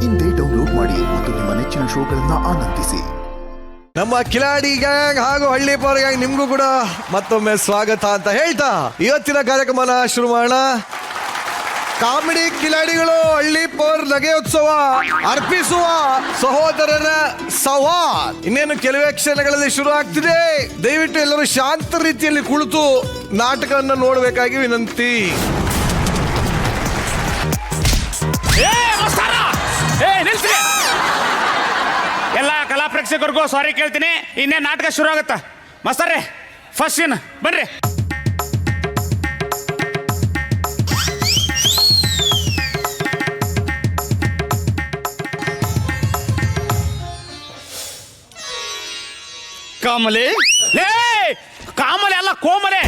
ಇಂದೇ ಡೌನ್ಲೋಡ್ ಮಾಡಿ ಮತ್ತು ನಿಮ್ಮ ನೆಚ್ಚಿನ ಶೋಗಳನ್ನ ಆನಂದಿಸಿ. ನಮ್ಮ ಕಿಲಾಡಿ ಗ್ಯಾಂಗ್ ಹಾಗೂ ಹಳ್ಳಿ ಪವರ್ ಗ್ಯಾಂಗ್ ನಿಮ್ಗೂ ಕೂಡ ಮತ್ತೊಮ್ಮೆ ಸ್ವಾಗತ ಅಂತ ಹೇಳ್ತಾ ಇವತ್ತಿನ ಕಾರ್ಯಕ್ರಮನ ಶುರು ಮಾಡೋಣ. ಕಾಮಿಡಿ ಕಿಲಾಡಿಗಳು ಹಳ್ಳಿ ಪವರ್ ನಗೆಯೋತ್ಸವ ಅರ್ಪಿಸುವ ಸಹೋದರರ ಸಂವಾದ ಇನ್ನೇನು ಕೆಲವೇ ಕ್ಷಣಗಳಲ್ಲಿ ಶುರು ಆಗ್ತಿದೆ. ದಯವಿಟ್ಟು ಎಲ್ಲರೂ ಶಾಂತ ರೀತಿಯಲ್ಲಿ ಕುಳಿತು ನಾಟಕವನ್ನು ನೋಡಬೇಕಾಗಿ ವಿನಂತಿ. ಎಲ್ಲ ಕಲಾ ಪ್ರೇಕ್ಷಕರಿಗೂ ಸಾರಿ ಕೇಳ್ತೀನಿ. ಇನ್ನೇ ನಾಟಕ ಶುರು ಆಗುತ್ತಾ ಮಸ್ತಾರ್ರೆ? ಫಸ್ಟ್ ಸೀನ್ ಬನ್ರಿ. ಕಾಮಲೆ ಲೇ ಕಾಮಲೆ ಅಲ್ಲ ಕೋಮಲೆ.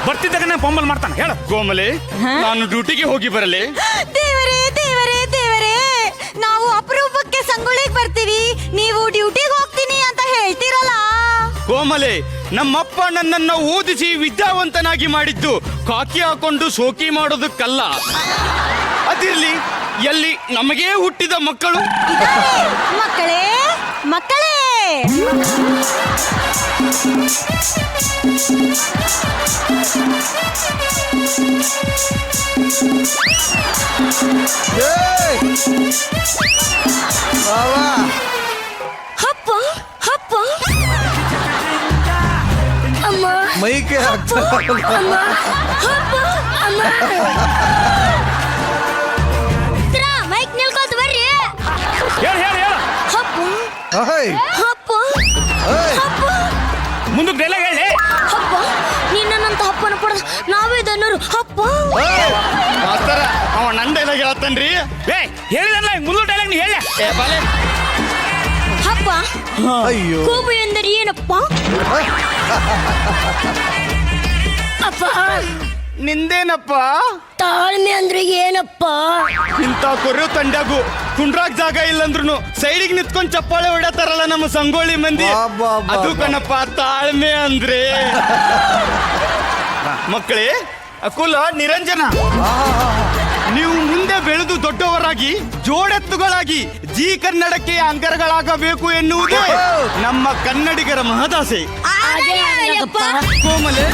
ಬರ್ತಿದ್ದಾಗ ಪೊಂಬಲ್ ಮಾಡ್ತಾನೆ. ಹೇಳು ಕೋಮಲೆ, ನಾನು ಡ್ಯೂಟಿಗೆ ಹೋಗಿ ಬರಲಿ? ದೇವರೇ ದೇವರೇ ದೇವರೇ, ನಾವು ಅಪರೂಪಕ್ಕೆ ಸಂಗೊಳ್ಳಿಗೆ ಬರ್ತೀವಿ, ನೀವು ಡ್ಯೂಟಿಗೆ ಹೋಗ್ತೀನಿ ಅಂತ ಹೇಳ್ತೀರಲ್ಲ. ಕೋಮಲೆ, ನಮ್ಮಪ್ಪ ನನ್ನನ್ನು ಓದಿಸಿ ವಿದ್ಯಾವಂತನಾಗಿ ಮಾಡಿದ್ದು ಕಾಕಿ ಹಾಕೊಂಡು ಶೋಕಿ ಮಾಡೋದಕ್ಕಲ್ಲ. ಅದಿರ್ಲಿ, ಎಲ್ಲಿ ನಮಗೇ ಹುಟ್ಟಿದ ಮಕ್ಕಳು ಮಕ್ಕಳೇ ಮಕ್ಕಳೇ. ಹಪ್ಪ ಹಪ್ಪ ಅಮ್ಮ ಮೈಕೆ ಹಪ್ಪ ಅಮ್ಮ. ಮೈಕ್ ನಿಲ್ಕೋತ ಬರ್ರಿ. ಹೇಳು ಹೇಳು ಹೇಳು. ಹಪ್ಪ ಹಪ್ಪ ಹಪ್ಪ. ಮುಂದಕ್ಕೆ ಡೈಲಾಗ್ ಹೇಳಿ. ಹಪ್ಪ ನಿನ್ನಂತ ಹಪ್ಪನ ಪಡೆದ ನಾವೇ ಧನ್ಯರು. ಹಪ್ಪ ಮಾಸ್ತರ, ಅವ ನನ್ನ ಡೈಲಾಗ್ ಹೇಳ್ತಾನ್ರಿ. ಏ ಹೇಳಿದಲ್ಲ ಮುಂದೆ ಡೈಲಾಗ್ ನೀ ಹೇಳ. ಹಪ್ಪ ಅಯ್ಯೋ ಕೋಪು ಎಂದರೆ ಏನಪ್ಪ? ಅಪ್ಪ ನಿಂದೇನಪ್ಪ? ತಾಳ್ಮೆ ಅಂದ್ರೆ ಏನಪ್ಪ? ಇಂಥ ಕೊರ್ಯೋ ತಂಡ್ಯಾಗು ಕುಂಡ್ರಾಕ್ ಜಾಗ ಇಲ್ಲಂದ್ರು ಸೈಡಿಗೆ ನಿಂತ್ಕೊಂಡ್ ಚಪ್ಪಾಳೆ ಹೊಡ್ಯಾತಾರಲ್ಲ ನಮ್ಮ ಸಂಗೊಳ್ಳಿ ಮಂದಿ, ಅದು ಕಣಪ್ಪ ತಾಳ್ಮೆ ಅಂದ್ರೆ. ಮಕ್ಕಳೇ, ಅಕುಲ ನಿರಂಜನ, ನೀವು ಮುಂದೆ ಬೆಳೆದು ದೊಡ್ಡವರಾಗಿ ಜೋಡೆತ್ತುಗಳಾಗಿ ಜೀ ಕನ್ನಡಕ್ಕೆ ಅಂಕರಗಳಾಗಬೇಕು ಎನ್ನುವುದೇ ನಮ್ಮ ಕನ್ನಡಿಗರ ಮಹದಾಸೆ. ಕೋಮಲೆ,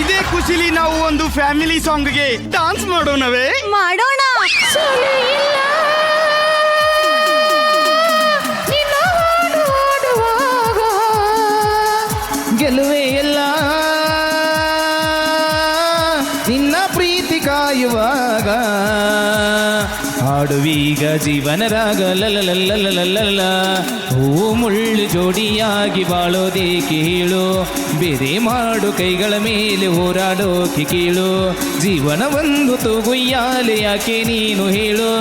ಇದೇ ಖುಷಿಲಿ ನಾವು ಒಂದು ಫ್ಯಾಮಿಲಿ ಸಾಂಗ್ಗೆ ಡಾನ್ಸ್ ಮಾಡೋಣವೇ? ಮಾಡೋಣ. ಗೆಲುವೆ ಎಲ್ಲ ನಿನ್ನ ಪ್ರೀತಿ ಕಾಯುವಾಗ ಹಾಡುವೀಗ ಜೀವನ ರಾಗ ಲಲಲಲಲಲಲ. ಹೂ ಮುಳ್ಳು ಜೋಡಿಯಾಗಿ ಬಾಳೋದೇಕೆ ಹೇಳು, ಬೇರೆ ಮಾಡು ಕೈಗಳ ಮೇಲೆ ಹೋರಾಡೋಕೆ ಕೀಳು. ಜೀವನ ಒಂದು ತೂಗುಯ್ಯಾಲೆ ಯಾಕೆ ನೀನು ಹೇಳು,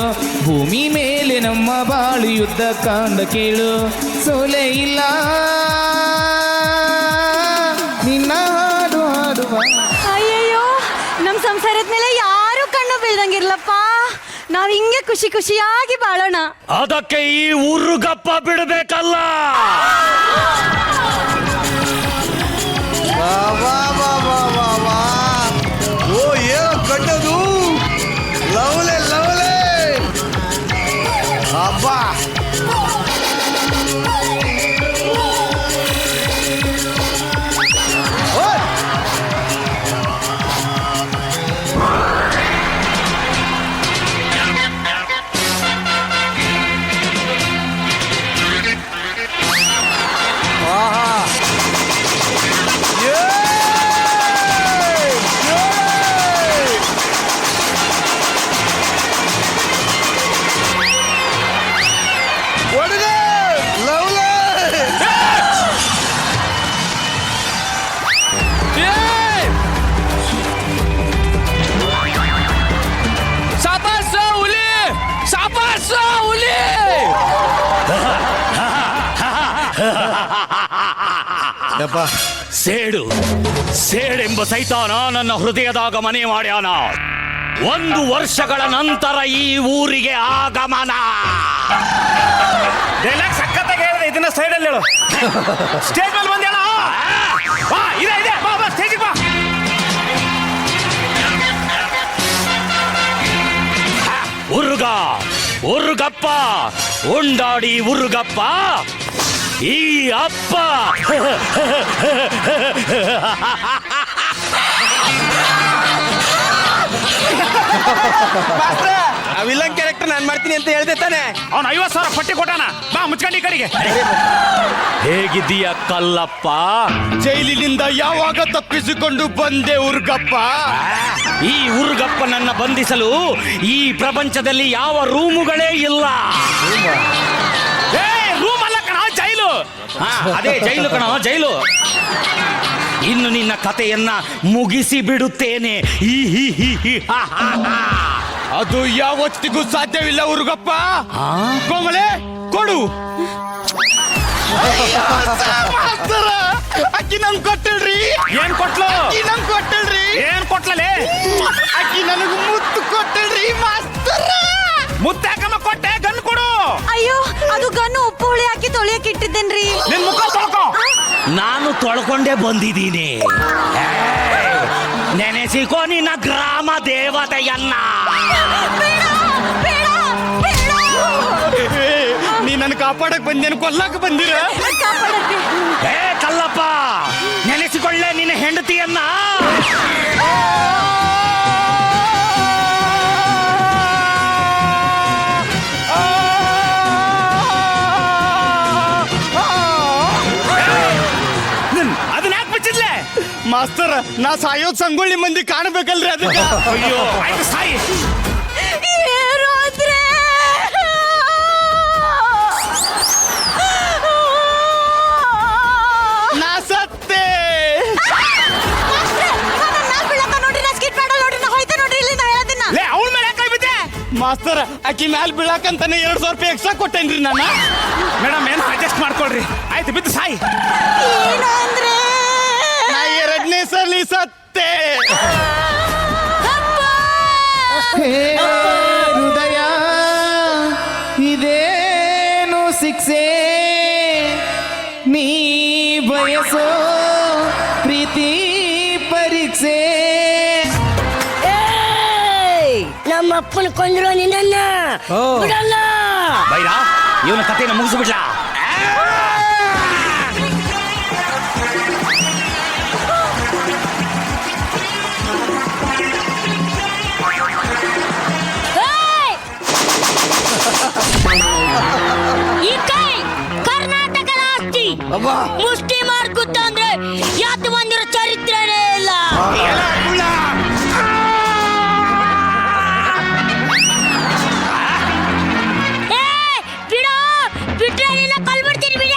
ಭೂಮಿ ಮೇಲೆ ನಮ್ಮ ಬಾಳು ಯುದ್ಧ ಕಾಂಡ ಕೇಳು. ಸೋಲೆ ಇಲ್ಲ ನಿನ್ನ ಹಾಡು ಹಾಡುವ. ಅಯ್ಯಯ್ಯೋ, ನಮ್ ಸಂಸಾರದ ಮೇಲೆ ಯಾರು ಕಣ್ಣು ಬೀಳ್ದಂಗಿರ್ಲಪ್ಪ. ನಾವ್ ಹಿಂಗೆ ಖುಷಿ ಖುಷಿಯಾಗಿ ಬಾಳೋಣ. ಅದಕ್ಕೆ ಈ ಊರುಗಪ್ಪ ಬಿಡಬೇಕಲ್ಲ. ಓ ಏನೋ ಕಟ್ಟದು ಲವ್ಲೆ ಲವ್ಲೆ ಅಬ್ಬಾ. ಸೇಡು ಸೇಡೆಂಬ ಸೈತಾನ ನನ್ನ ಹೃದಯದಾಗ ಮನೆ ಮಾಡ್ಯಾನ. 1 ವರ್ಷಗಳ ನಂತರ ಈ ಊರಿಗೆ ಆಗಮನ. ಡೈಲಾಗ್ ಸಖತ್ತಾಗಿ ಹೇಳಿದೆ. ಇದನ್ನ ಸೈಡಲ್ಲಿ ಹೇಳು. ಸ್ಟೇಜ್ ಮೇಲೆ ಬಂದ ಹೇಳ. ಇದೆ ಬಾ ಬಾ ಸ್ಟೇಜಿಗೆ ಬಾ. ಹುರ್ಗ ಉರುಗಪ್ಪ ಉಂಡಾಡಿ ಉರುಗಪ್ಪ ಈ ಅಪ್ಪ ವಿಲನ್ ಕ್ಯಾರೆಕ್ಟರ್ ನಾನ್ ಮಾಡ್ತೀನಿ ಅಂತ ಹೇಳ್ದೆ ತಾನೆ. ಅವ್ನು 50,000 ಪಟ್ಟಿ ಕೊಟ್ಟಾನ. ಬಾ ಮುಚ್ಕಂಡಿ ಈ ಕಡೆಗೆ. ಹೇಗಿದ್ದೀಯ ಕಲ್ಲಪ್ಪ? ಜೈಲಿನಿಂದ ಯಾವಾಗ ತಪ್ಪಿಸಿಕೊಂಡು ಬಂದೆ ಉರ್ಗಪ್ಪ? ಈ ಉರುಗಪ್ಪನನ್ನ ಬಂಧಿಸಲು ಈ ಪ್ರಪಂಚದಲ್ಲಿ ಯಾವ ರೂಮುಗಳೇ ಇಲ್ಲ. ಏ ರೂಮ್ ಅಲ್ಲ ಕಣ, ಜೈಲು. ಅದೇ ಜೈಲು ಕಣ, ಜೈಲು. ಇನ್ನು ನಿನ್ನ ಕಥೆಯನ್ನ ಮುಗಿಸಿ ಬಿಡುತ್ತೇನೆ. ಹಿ ಹಿ ಹಿ ಹಿ ಹಾ ಹಾ ಹಾ. ಅದು ಯಾವತ್ತಿಗೂ ಸಾಧ್ಯವಿಲ್ಲ ಉರ್ಗಪ್ಪ. ಕೋಮಲೆ ಕೊಡು. ಅಕ್ಕಿ ನಂಗ್ ಕೊಟ್ಟಳ್ರಿ. ಏನ್ ಕೊಟ್ಲು? ಅಕ್ಕಿ ನಂಗ್ ಕೊಟ್ಟಳ್ರಿ. ಏನ್ ಕೊಟ್ಲಲೆ? ಅಕ್ಕಿ ನನಗ್ ಮುತ್ತು ಕೊಟ್ಟಳ್ರಿ ಮಾಸ್ತರ. ಮುತ್ತಾಕಮ್ಮ ಕೊಟ್ಟೆ, ಗನ್ ಕೊಡು. ಅಯ್ಯೋ ಅದು ಗನ್ನು ಉಪ್ಪು ಹುಳಿ ಹಾಕಿ ತೊಳಿಯಕ್ ಇಟ್ಟಿದ್ದೇನ್ರಿ. ನಿನ್ ಮುಖ ತೊಳ್ಕೊ. ನಾನು ತೊಳ್ಕೊಂಡೇ ಬಂದಿದ್ದೀನಿ. ನೆನೆಸಿಕೋ ನಿನ್ನ ಗ್ರಾಮ ದೇವತೆಯನ್ನ. ಬೇಡ, ಬೇಡ, ಬೇಡ. ನೀ ನನ್ ಕಾಪಾಡಕ್ ಬಂದೇನು ಕೊಲ್ಲಕ್ ಬಂದಿರ? ಕಾಪಾಡಕ್ಕೆ. ಏ ಕಲ್ಲಪ್ಪ, ನೆನೆಸಿಕೊಳ್ಳೆ ನಿನ್ನ ಹೆಂಡತಿಯನ್ನ. ಅದನ್ನ ಯಾಕೆ ಬಿಚ್ಚಿದ್ಲೆ? ಮಾಸ್ತರ, ನಾ ಸಾಯೋದ್ ಸಂಗೊಳ್ಳಿ ಮಂದಿ ಕಾಣಬೇಕಲ್ರಿ ಅದಕ್ಕೆ. ಅಯ್ಯೋ ಆಯ್ತು ಸಾಯಿ. ಏನು ಅಂದ್ರೆ ನಾ ಸತ್ತೆ. ಲೇ ಅವಳ ಮೇಲೆ ಯಾಕೆ ಕೈ ಬಿದ್ದೆ? ಮಾಸ್ತರ, ಅಕ್ಕಿ ಮ್ಯಾಲ್ ಬೀಳಾಕಂತಾನೆ 2,000 ರೂಪಾಯಿ ಎಕ್ಸ್ಟ್ರಾ ಕೊಟ್ಟೇನ್ರಿ ನಾನು. ಮೇಡಮ್ ಏನು ಅಡ್ಜಸ್ಟ್ ಮಾಡ್ಕೊಳ್ರಿ. ಆಯ್ತು ಬಿದ್ದು ಸಾಯಿ. ಏನು ಅಂದ್ರೆ ನಾ 2ನೇ ಸಲ ಸತ್ತೆ. ಹೇ ಹೃದಯ ಇದೇನು ಶಿಕ್ಷೆ, ನೀ ಬಯಸೋ ಪ್ರೀತಿ ಪರೀಕ್ಷೆ. ನಮ್ಮ ಅಪ್ಪನ ಕೊಂದ್ರು ನಿನ್ನ ಬಿಡಲ್ಲ. ಬೈರಾ, ಇವನ ಕಥೆನ ಮುಗಿಸ್ಬಿಡ್ಲಾ? ಏಯ್! ಈ ಕೈ ಕರ್ನಾಟಕದ ಆಸ್ತಿ. ಮುಷ್ಟಿ ಮಾರ್ಗುತ್ತ ಅಂದ್ರೆ ಯಾತು ಬಂದಿರೋ ಚರಿತ್ರೆನೇ ಇಲ್ಲ. ಬಿಟ್ರೆ ನಿನ್ನ ಕಲ್ಬಿಡ್ತೀನಿ ಬಿಡ.